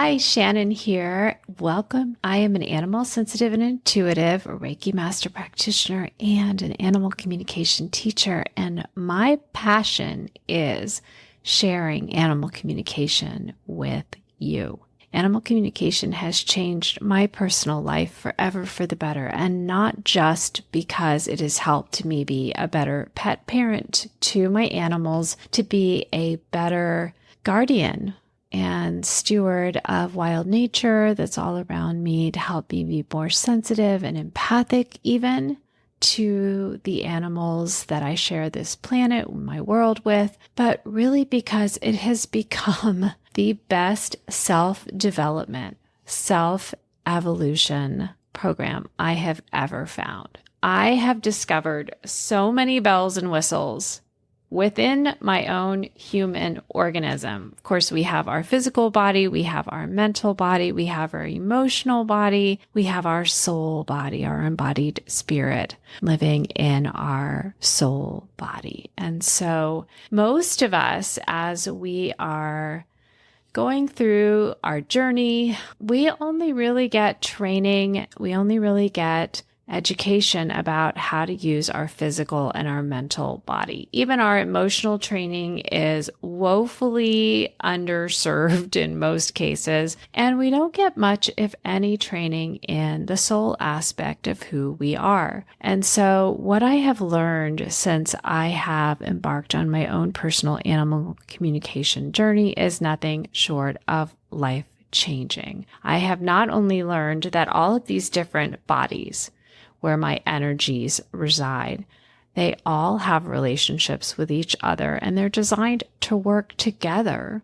Hi, Shannon here. Welcome. I am an animal sensitive and intuitive, a Reiki master practitioner, and an animal communication teacher. And my passion is sharing animal communication with you. Animal communication has changed my personal life forever for the better, and not just because it has helped me be a better pet parent to my animals, to be a better guardian and steward of wild nature that's all around me, to help me be more sensitive and empathic even to the animals that I share this planet, my world with, but really because it has become the best self-development, self-evolution program I have ever found. I have discovered so many bells and whistles within my own human organism. Of course, we have our physical body, we have our mental body, we have our emotional body, we have our soul body, our embodied spirit living in our soul body. And so most of us, as we are going through our journey, we only really get training, we only really get education about how to use our physical and our mental body. Even our emotional training is woefully underserved in most cases, and we don't get much, if any, training in the soul aspect of who we are. And so what I have learned since I have embarked on my own personal animal communication journey is nothing short of life-changing. I have not only learned that all of these different bodies where my energies reside, they all have relationships with each other and they're designed to work together.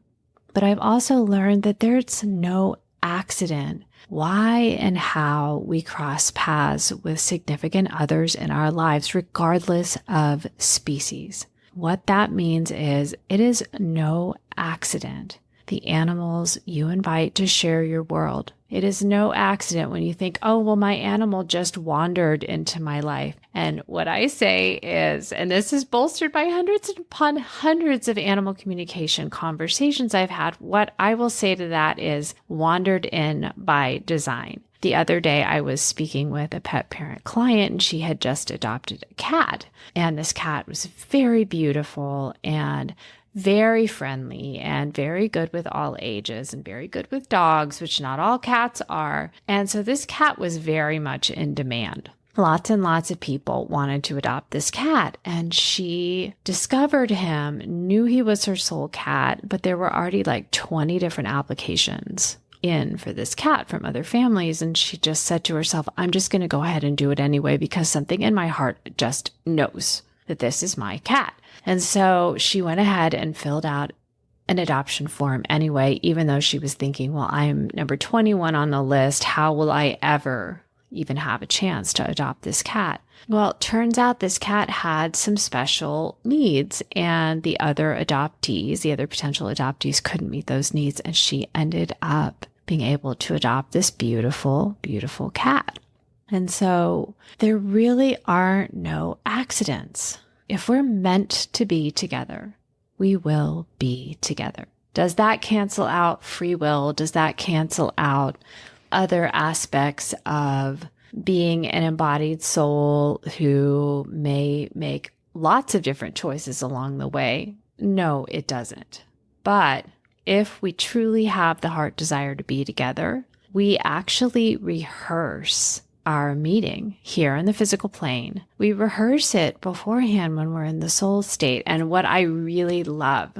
But I've also learned that there's no accident why and how we cross paths with significant others in our lives, regardless of species. What that means is it is no accident the animals you invite to share your world. It is no accident when you think, oh, well, my animal just wandered into my life. And what I say is, and this is bolstered by hundreds upon hundreds of animal communication conversations I've had, what I will say to that is wandered in by design. The other day, I was speaking with a pet parent client, and she had just adopted a cat. And this cat was very beautiful and very friendly and very good with all ages and very good with dogs, which not all cats are. And so this cat was very much in demand. Lots and lots of people wanted to adopt this cat, and she discovered him, knew he was her soul cat, but there were already like 20 different applications in for this cat from other families. And she just said to herself, I'm just going to go ahead and do it anyway, because something in my heart just knows that this is my cat. And so she went ahead and filled out an adoption form anyway, even though she was thinking, well, I'm number 21 on the list. How will I ever even have a chance to adopt this cat? Well, it turns out this cat had some special needs, and the other adoptees, the other potential adoptees, couldn't meet those needs. And she ended up being able to adopt this beautiful, beautiful cat. And so there really are no accidents. If we're meant to be together, we will be together. Does that cancel out free will? Does that cancel out other aspects of being an embodied soul who may make lots of different choices along the way? No, it doesn't. But if we truly have the heart desire to be together, we actually rehearse our meeting here in the physical plane. We rehearse it beforehand when we're in the soul state. And what I really love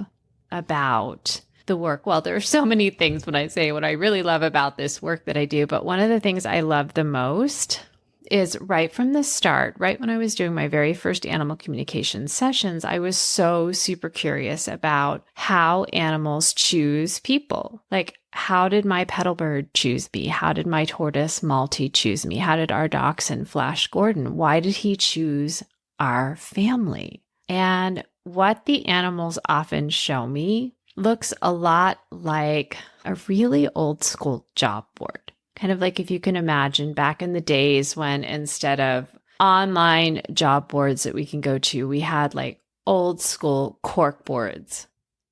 about the work, well, there are so many things when I say what I really love about this work that I do, but one of the things I love the most is right from the start, right when I was doing my very first animal communication sessions, I was so super curious about how animals choose people. Like, how did my petal bird choose me? How did my tortoise Malty choose me? How did our dachshund Flash Gordon? Why did he choose our family? And what the animals often show me looks a lot like a really old school job board. Kind of like if you can imagine back in the days when instead of online job boards that we can go to, we had like old school cork boards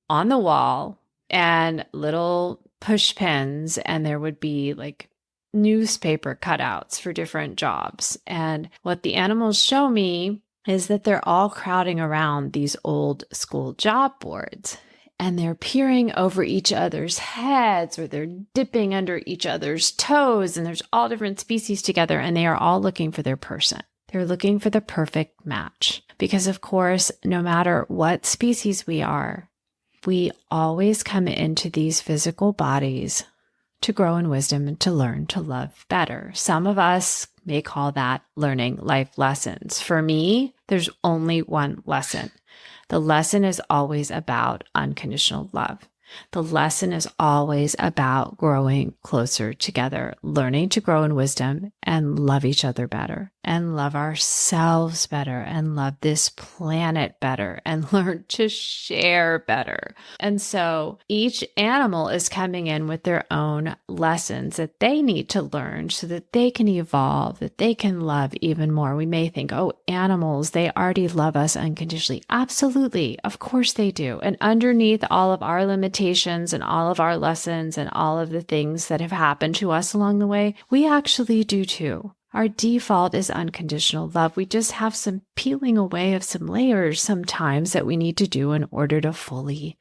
on the wall and little push pins, and there would be like newspaper cutouts for different jobs. And what the animals show me is that they're all crowding around these old school job boards, and they're peering over each other's heads, or they're dipping under each other's toes. And there's all different species together, and they are all looking for their person. They're looking for the perfect match. Because of course, no matter what species we are, we always come into these physical bodies to grow in wisdom and to learn to love better. Some of us may call that learning life lessons. For me, there's only one lesson. The lesson is always about unconditional love. The lesson is always about growing closer together, learning to grow in wisdom and love each other better, and love ourselves better, and love this planet better, and learn to share better. And so each animal is coming in with their own lessons that they need to learn so that they can evolve, that they can love even more. We may think, oh, animals, they already love us unconditionally. Absolutely. Of course they do. And underneath all of our limitations and all of our lessons and all of the things that have happened to us along the way, we actually do too. Our default is unconditional love. We just have some peeling away of some layers sometimes that we need to do in order to fully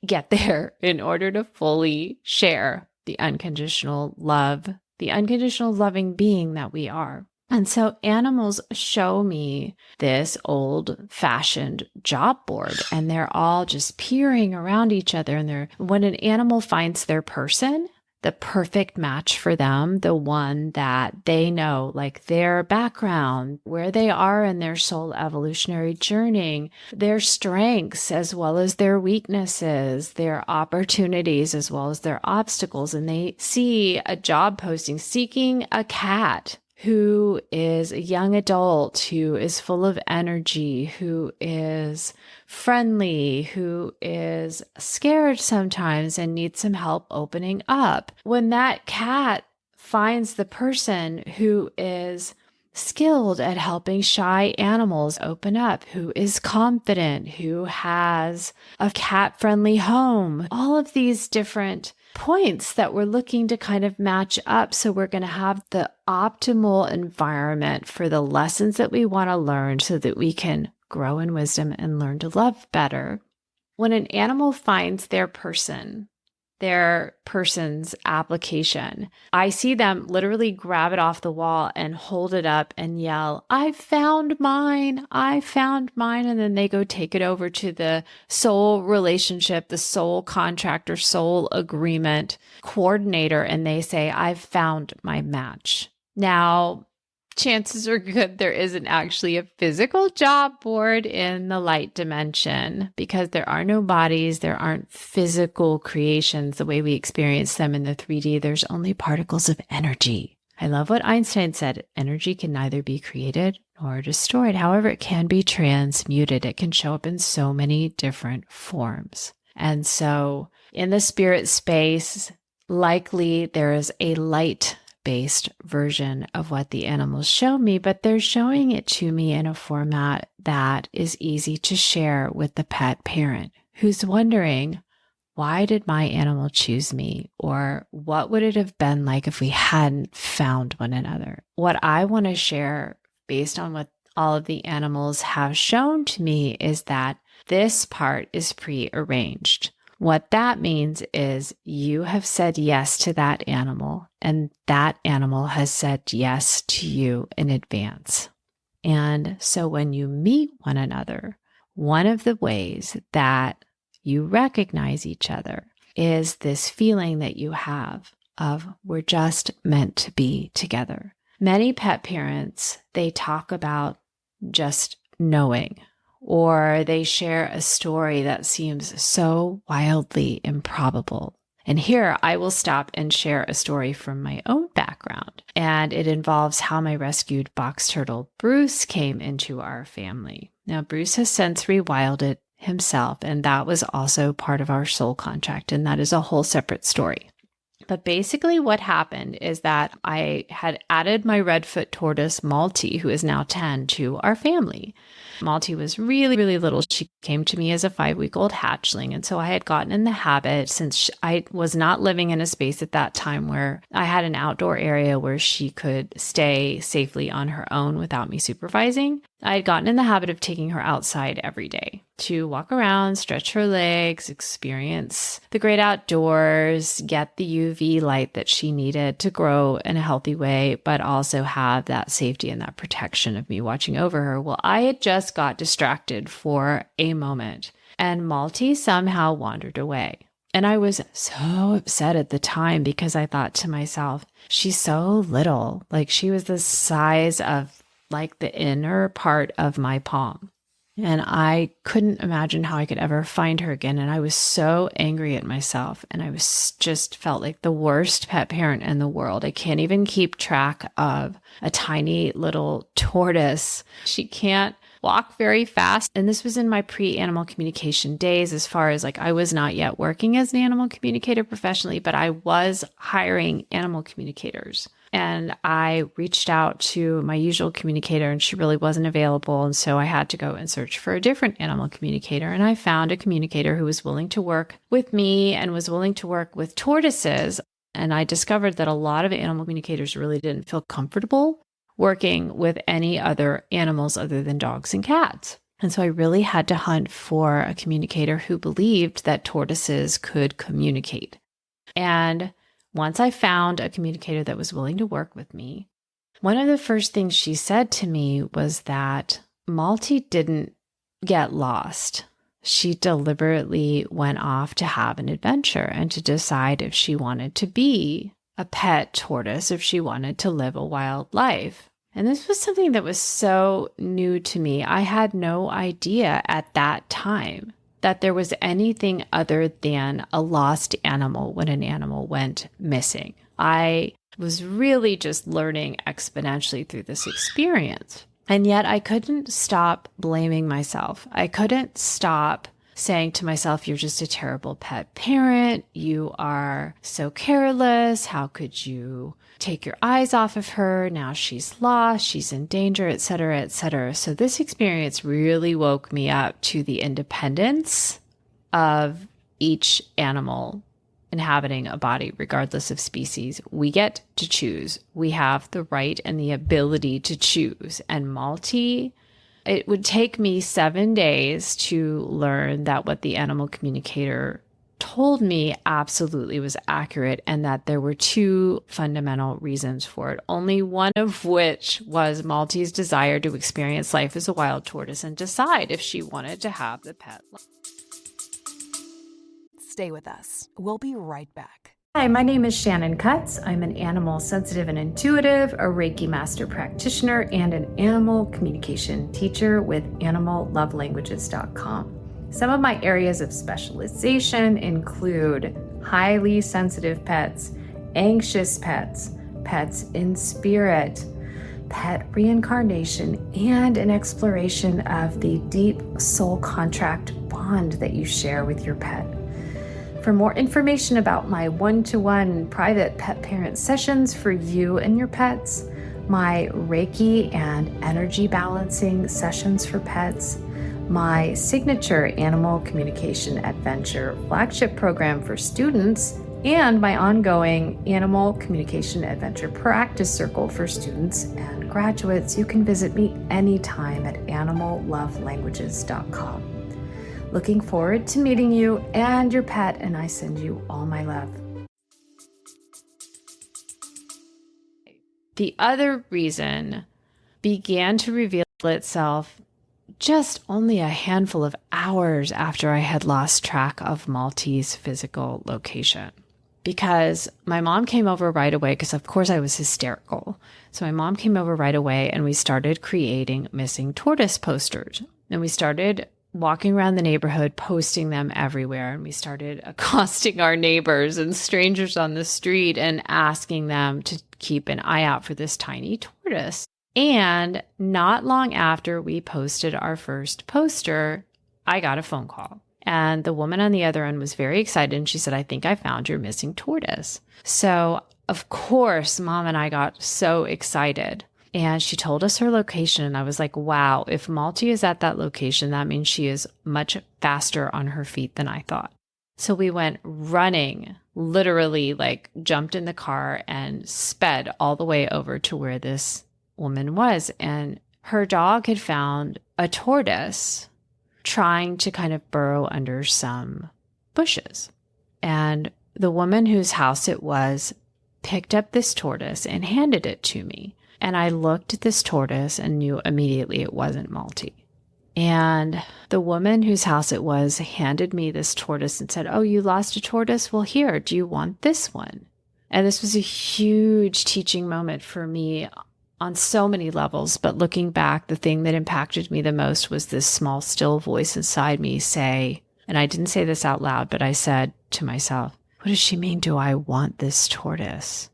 get there, in order to fully share the unconditional love, the unconditional loving being that we are. And so animals show me this old-fashioned job board, and they're all just peering around each other. And when an animal finds their person, the perfect match for them, the one that they know, like their background, where they are in their soul evolutionary journey, their strengths as well as their weaknesses, their opportunities as well as their obstacles. And they see a job posting seeking a cat who is a young adult, who is full of energy, who is friendly, who is scared sometimes and needs some help opening up. When that cat finds the person who is skilled at helping shy animals open up, who is confident, who has a cat-friendly home, all of these different points that we're looking to kind of match up. So we're going to have the optimal environment for the lessons that we want to learn so that we can grow in wisdom and learn to love better. When an animal finds their person, their person's application, I see them literally grab it off the wall and hold it up and yell, "I found mine, I found mine." And then they go take it over to the soul relationship, the soul contract or soul agreement coordinator, and they say, "I've found my match." Now, chances are good there isn't actually a physical job board in the light dimension, because there are no bodies, there aren't physical creations the way we experience them in the 3D. There's only particles of energy. I love what Einstein said: energy can neither be created nor destroyed. However, it can be transmuted. It can show up in so many different forms. And so in the spirit space, likely there is a light-based version of what the animals show me, but they're showing it to me in a format that is easy to share with the pet parent who's wondering, why did my animal choose me? Or what would it have been like if we hadn't found one another? What I want to share based on what all of the animals have shown to me is that this part is prearranged. What that means is you have said yes to that animal, and that animal has said yes to you in advance. And so when you meet one another, one of the ways that you recognize each other is this feeling that you have of, we're just meant to be together. Many pet parents, they talk about just knowing, or they share a story that seems so wildly improbable. And here I will stop and share a story from my own background. And it involves how my rescued box turtle, Bruce, came into our family. Now, Bruce has since rewilded himself, and that was also part of our soul contract. And that is a whole separate story. But basically what happened is that I had added my redfoot tortoise, Malty, who is now 10, to our family. Malty was really, really little. She came to me as a 5-week-old hatchling. And so I had gotten in the habit, since I was not living in a space at that time where I had an outdoor area where she could stay safely on her own without me supervising. I had gotten in the habit of taking her outside every day to walk around, stretch her legs, experience the great outdoors, get the UV light that she needed to grow in a healthy way, but also have that safety and that protection of me watching over her. Well, I had just got distracted for a moment, and Malty somehow wandered away. And I was so upset at the time because I thought to myself, she's so little. Like, she was the size of like the inner part of my palm. And I couldn't imagine how I could ever find her again. And I was so angry at myself. And I was just felt like the worst pet parent in the world. I can't even keep track of a tiny little tortoise. She can't walk very fast. And this was in my pre-animal communication days, as far as like I was not yet working as an animal communicator professionally, but I was hiring animal communicators. And I reached out to my usual communicator and she really wasn't available. And so I had to go and search for a different animal communicator. And I found a communicator who was willing to work with me and was willing to work with tortoises. And I discovered that a lot of animal communicators really didn't feel comfortable working with any other animals other than dogs and cats. And so I really had to hunt for a communicator who believed that tortoises could communicate. And once I found a communicator that was willing to work with me, one of the first things she said to me was that Malty didn't get lost. She deliberately went off to have an adventure and to decide if she wanted to be a pet tortoise, if she wanted to live a wild life. And this was something that was so new to me. I had no idea at that time that there was anything other than a lost animal when an animal went missing. I was really just learning exponentially through this experience. And yet I couldn't stop blaming myself. I couldn't stop saying to myself, you're just a terrible pet parent. You are so careless. How could you take your eyes off of her? Now she's lost, she's in danger, et cetera, et cetera. So this experience really woke me up to the independence of each animal inhabiting a body, regardless of species. We get to choose. We have the right and the ability to choose. And Malty, it would take me 7 days to learn that what the animal communicator told me absolutely was accurate, and that there were two fundamental reasons for it, only one of which was Malty's desire to experience life as a wild tortoise and decide if she wanted to have the pet. Stay with us. We'll be right back. Hi, my name is Shannon Cutts. I'm an animal sensitive and intuitive, a Reiki master practitioner, and an animal communication teacher with animallovelanguages.com. Some of my areas of specialization include highly sensitive pets, anxious pets, pets in spirit, pet reincarnation, and an exploration of the deep soul contract bond that you share with your pet. For more information about my one-to-one private pet parent sessions for you and your pets, my Reiki and energy balancing sessions for pets, my signature animal communication adventure flagship program for students, and my ongoing animal communication adventure practice circle for students and graduates, you can visit me anytime at animallovelanguages.com. Looking forward to meeting you and your pet, and I send you all my love. The other reason began to reveal itself just only a handful of hours after I had lost track of Malty's physical location. Because my mom came over right away, because of course I was hysterical. So my mom came over right away and we started creating missing tortoise posters. And we started walking around the neighborhood, posting them everywhere. And we started accosting our neighbors and strangers on the street and asking them to keep an eye out for this tiny tortoise. And not long after we posted our first poster, I got a phone call. And the woman on the other end was very excited. And she said, I think I found your missing tortoise. So, of course, Mom and I got so excited. And she told us her location. And I was like, wow, if Malty is at that location, that means she is much faster on her feet than I thought. So we went running, literally like jumped in the car and sped all the way over to where this woman was. And her dog had found a tortoise trying to kind of burrow under some bushes. And the woman whose house it was picked up this tortoise and handed it to me. And I looked at this tortoise and knew immediately it wasn't Malty. And the woman whose house it was handed me this tortoise and said, oh, you lost a tortoise? Well, here, do you want this one? And this was a huge teaching moment for me on so many levels. But looking back, the thing that impacted me the most was this small, still voice inside me say, and I didn't say this out loud, but I said to myself, what does she mean? Do I want this tortoise?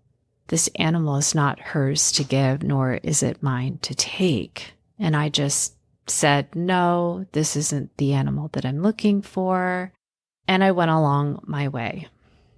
This animal is not hers to give, nor is it mine to take. And I just said, no, this isn't the animal that I'm looking for. And I went along my way.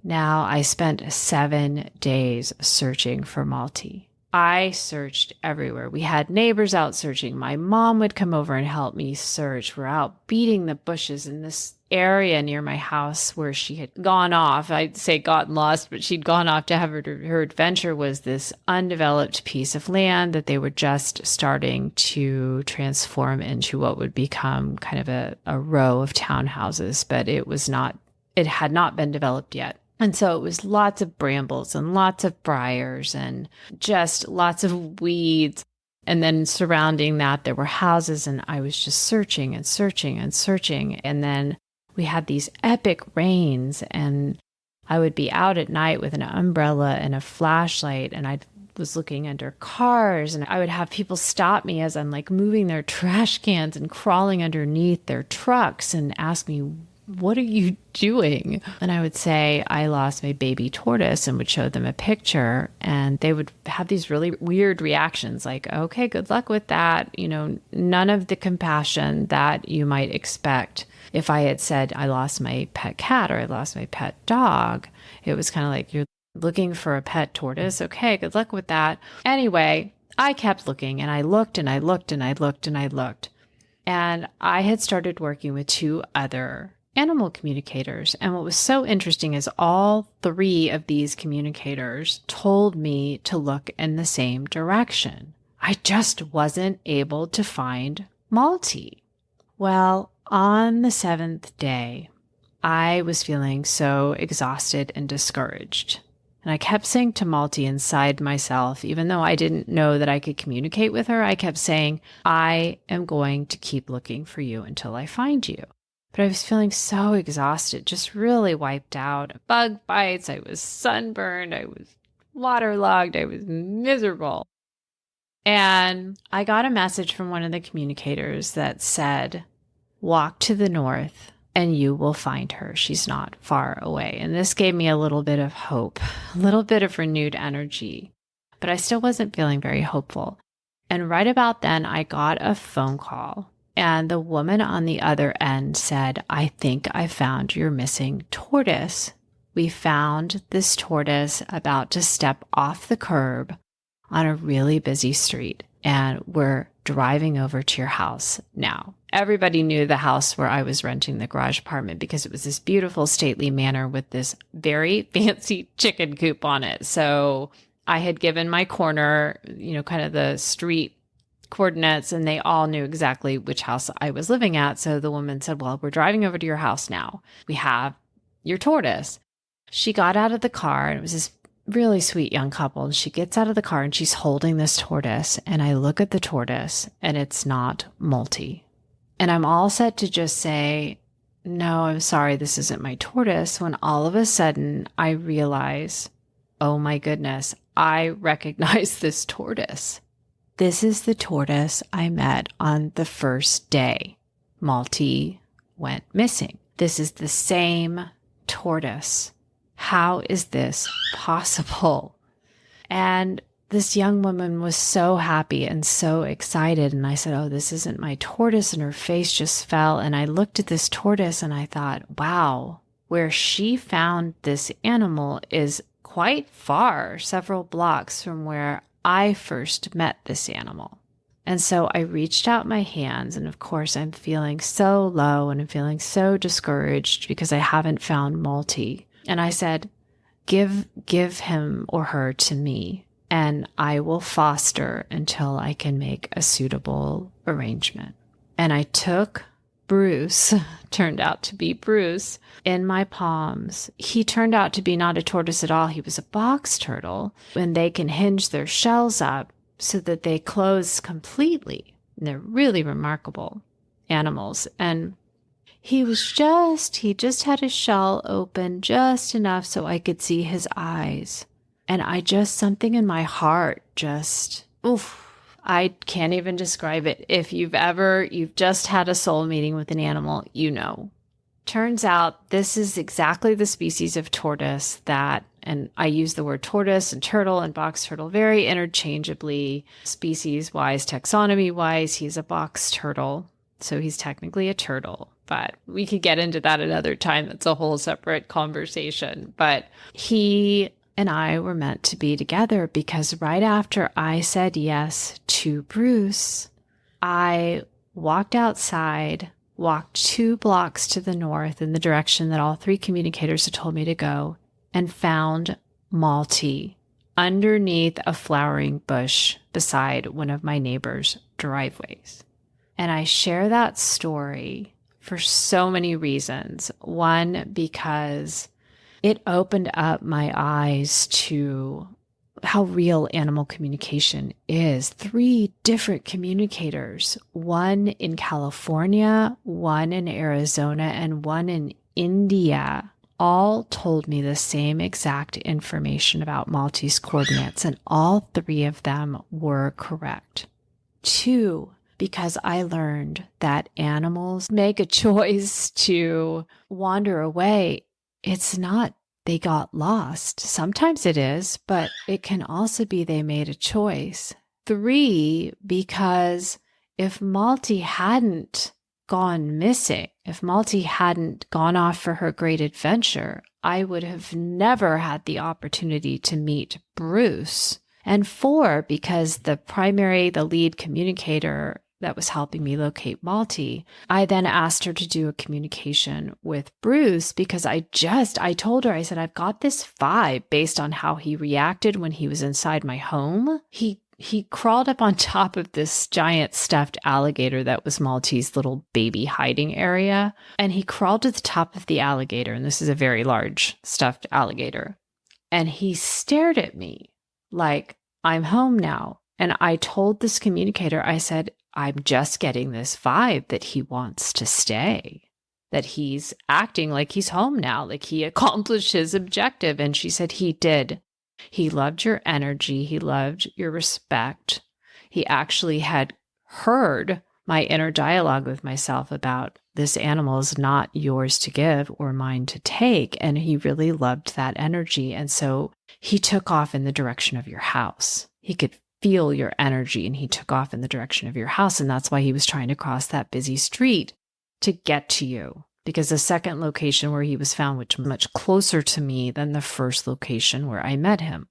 Now I spent 7 days searching for Malty. I searched everywhere. We had neighbors out searching. My mom would come over and help me search. We're out beating the bushes in this area near my house where she had gone off. I'd say gotten lost, but she'd gone off to have her adventure was this undeveloped piece of land that they were just starting to transform into what would become kind of a row of townhouses, but it had not been developed yet. And so it was lots of brambles and lots of briars and just lots of weeds. And then surrounding that, there were houses, and I was just searching and searching and searching. And then we had these epic rains, and I would be out at night with an umbrella and a flashlight, and I was looking under cars, and I would have people stop me as I'm like moving their trash cans and crawling underneath their trucks and ask me, what are you doing? And I would say, I lost my baby tortoise, and would show them a picture, and they would have these really weird reactions like, okay, good luck with that. You know, none of the compassion that you might expect. If I had said I lost my pet cat or I lost my pet dog, it was kind of like, you're looking for a pet tortoise. Okay, good luck with that. Anyway, I kept looking, and I looked and I looked and I looked and I looked. And I had started working with 2 other animal communicators. And what was so interesting is all 3 of these communicators told me to look in the same direction. I just wasn't able to find Malty. Well, on the 7th day, I was feeling so exhausted and discouraged. And I kept saying to Malty inside myself, even though I didn't know that I could communicate with her, I kept saying, I am going to keep looking for you until I find you. But I was feeling so exhausted, just really wiped out. Bug bites, I was sunburned, I was waterlogged, I was miserable. And I got a message from one of the communicators that said, walk to the north and you will find her. She's not far away. And this gave me a little bit of hope, a little bit of renewed energy, but I still wasn't feeling very hopeful. And right about then, I got a phone call. And the woman on the other end said, I think I found your missing tortoise. We found this tortoise about to step off the curb on a really busy street, and we're driving over to your house now. Everybody knew the house where I was renting the garage apartment because it was this beautiful stately manor with this very fancy chicken coop on it. So I had given my corner, kind of the street coordinates, and they all knew exactly which house I was living at. So the woman said, well, we're driving over to your house now. We have your tortoise. She got out of the car, and it was this really sweet young couple. And she gets out of the car and she's holding this tortoise. And I look at the tortoise, and it's not Malty. And I'm all set to just say, no, I'm sorry, this isn't my tortoise, when all of a sudden I realize, oh my goodness, I recognize this tortoise. This is the tortoise I met on the first day Malty went missing. This is the same tortoise. How is this possible? And this young woman was so happy and so excited. And I said, oh, this isn't my tortoise. And her face just fell. And I looked at this tortoise and I thought, wow, where she found this animal is quite far, several blocks from where I first met this animal. And so I reached out my hands, and of course I'm feeling so low and I'm feeling so discouraged because I haven't found Malty. And I said, give him or her to me, and I will foster until I can make a suitable arrangement. And I took Bruce, turned out to be Bruce, in my palms. He turned out to be not a tortoise at all. He was a box turtle, and they can hinge their shells up so that they close completely. And they're really remarkable animals. And he just had his shell open just enough so I could see his eyes. And something in my heart I can't even describe it. If you've just had a soul meeting with an animal, you know. Turns out this is exactly the species of tortoise that, and I use the word tortoise and turtle and box turtle very interchangeably, species-wise, taxonomy-wise. He's a box turtle, so he's technically a turtle. But we could get into that another time. That's a whole separate conversation. But he and I were meant to be together because right after I said yes to Bruce, I walked outside, walked 2 blocks to the north in the direction that all 3 communicators had told me to go, and found Malty underneath a flowering bush beside one of my neighbor's driveways. And I share that story for so many reasons. One, because it opened up my eyes to how real animal communication is. 3 different communicators, one in California, one in Arizona, and one in India, all told me the same exact information about Malty's coordinates, and all 3 of them were correct. 2, because I learned that animals make a choice to wander away. It's not they got lost. Sometimes it is, but it can also be they made a choice. 3, because if Malty hadn't gone missing, if Malty hadn't gone off for her great adventure, I would have never had the opportunity to meet Bruce. And 4, because the lead communicator that was helping me locate Malty, I then asked her to do a communication with Bruce because I told her, I said, I've got this vibe based on how he reacted when he was inside my home. He crawled up on top of this giant stuffed alligator that was Malty's little baby hiding area. And he crawled to the top of the alligator, and this is a very large stuffed alligator. And he stared at me like, I'm home now. And I told this communicator, I said, I'm just getting this vibe that he wants to stay, that he's acting like he's home now, like he accomplished his objective. And she said he did. He loved your energy. He loved your respect. He actually had heard my inner dialogue with myself about this animal is not yours to give or mine to take. And he really loved that energy. And so he took off in the direction of your house. He could feel your energy, and he took off in the direction of your house. And that's why he was trying to cross that busy street to get to you, because the second location where he was found was much closer to me than the first location where I met him.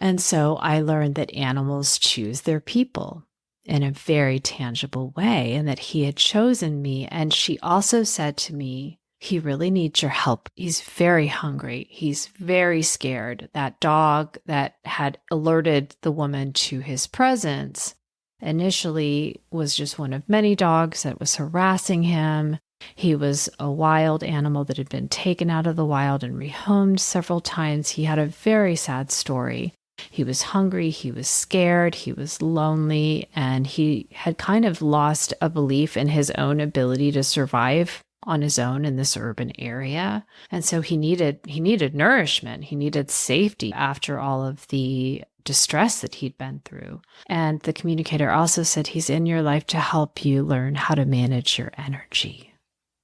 And so I learned that animals choose their people in a very tangible way, and that he had chosen me. And she also said to me, he really needs your help. He's very hungry. He's very scared. That dog that had alerted the woman to his presence initially was just one of many dogs that was harassing him. He was a wild animal that had been taken out of the wild and rehomed several times. He had a very sad story. He was hungry, he was scared, he was lonely, and he had kind of lost a belief in his own ability to survive on his own in this urban area. And so he needed nourishment. He needed safety after all of the distress that he'd been through. And the communicator also said he's in your life to help you learn how to manage your energy.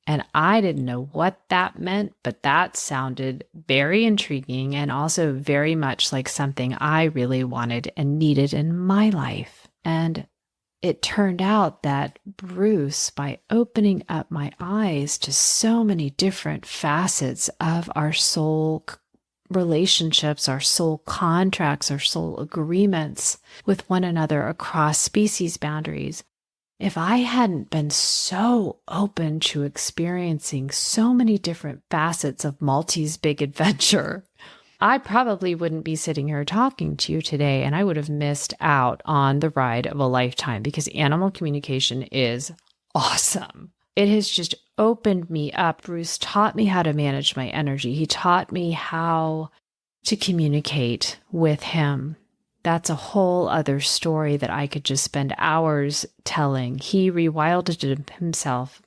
And I didn't know what that meant, but that sounded very intriguing and also very much like something I really wanted and needed in my life. And it turned out that Bruce, by opening up my eyes to so many different facets of our soul relationships, our soul contracts, our soul agreements with one another across species boundaries, if I hadn't been so open to experiencing so many different facets of Maltese big adventure, I probably wouldn't be sitting here talking to you today, and I would have missed out on the ride of a lifetime, because animal communication is awesome. It has just opened me up. Bruce taught me how to manage my energy. He taught me how to communicate with him. That's a whole other story that I could just spend hours telling. He rewilded himself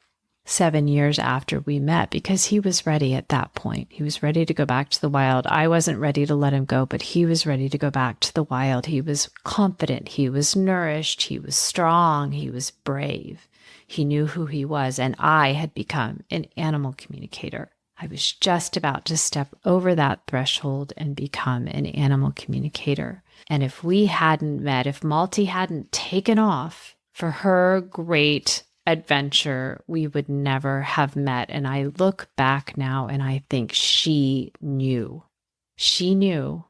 7 years after we met because he was ready at that point. He was ready to go back to the wild. I wasn't ready to let him go, but he was ready to go back to the wild. He was confident. He was nourished. He was strong. He was brave. He knew who he was, and I had become an animal communicator. I was just about to step over that threshold and become an animal communicator. And if we hadn't met, if Malti hadn't taken off for her great adventure, we would never have met. And I look back now and I think she knew. She knew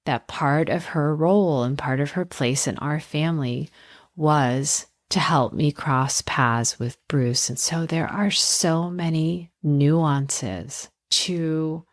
that part of her role and part of her place in our family was to help me cross paths with Bruce. And so there are so many nuances to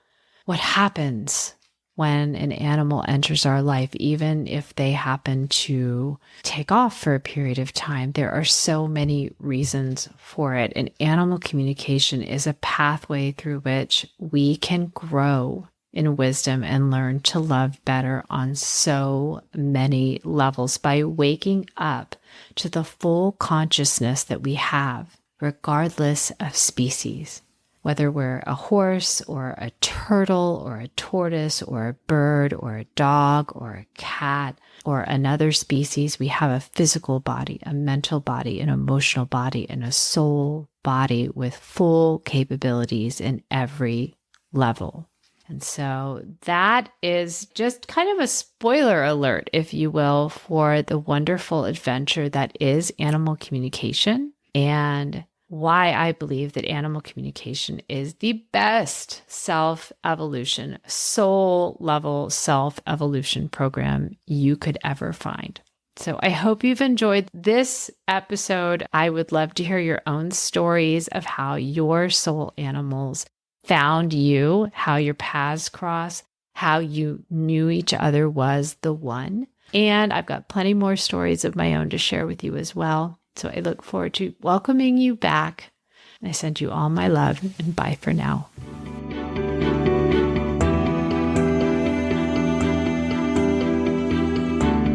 what happens when an animal enters our life, even if they happen to take off for a period of time. There are so many reasons for it. And animal communication is a pathway through which we can grow in wisdom and learn to love better on so many levels by waking up to the full consciousness that we have, regardless of species. Whether we're a horse or a turtle or a tortoise or a bird or a dog or a cat or another species, we have a physical body, a mental body, an emotional body, and a soul body with full capabilities in every level. And so that is just kind of a spoiler alert, if you will, for the wonderful adventure that is animal communication, and why I believe that animal communication is the best self-evolution, soul-level self-evolution program you could ever find. So I hope you've enjoyed this episode. I would love to hear your own stories of how your soul animals found you, how your paths crossed, how you knew each other was the one. And I've got plenty more stories of my own to share with you as well. So I look forward to welcoming you back. I send you all my love, and bye for now.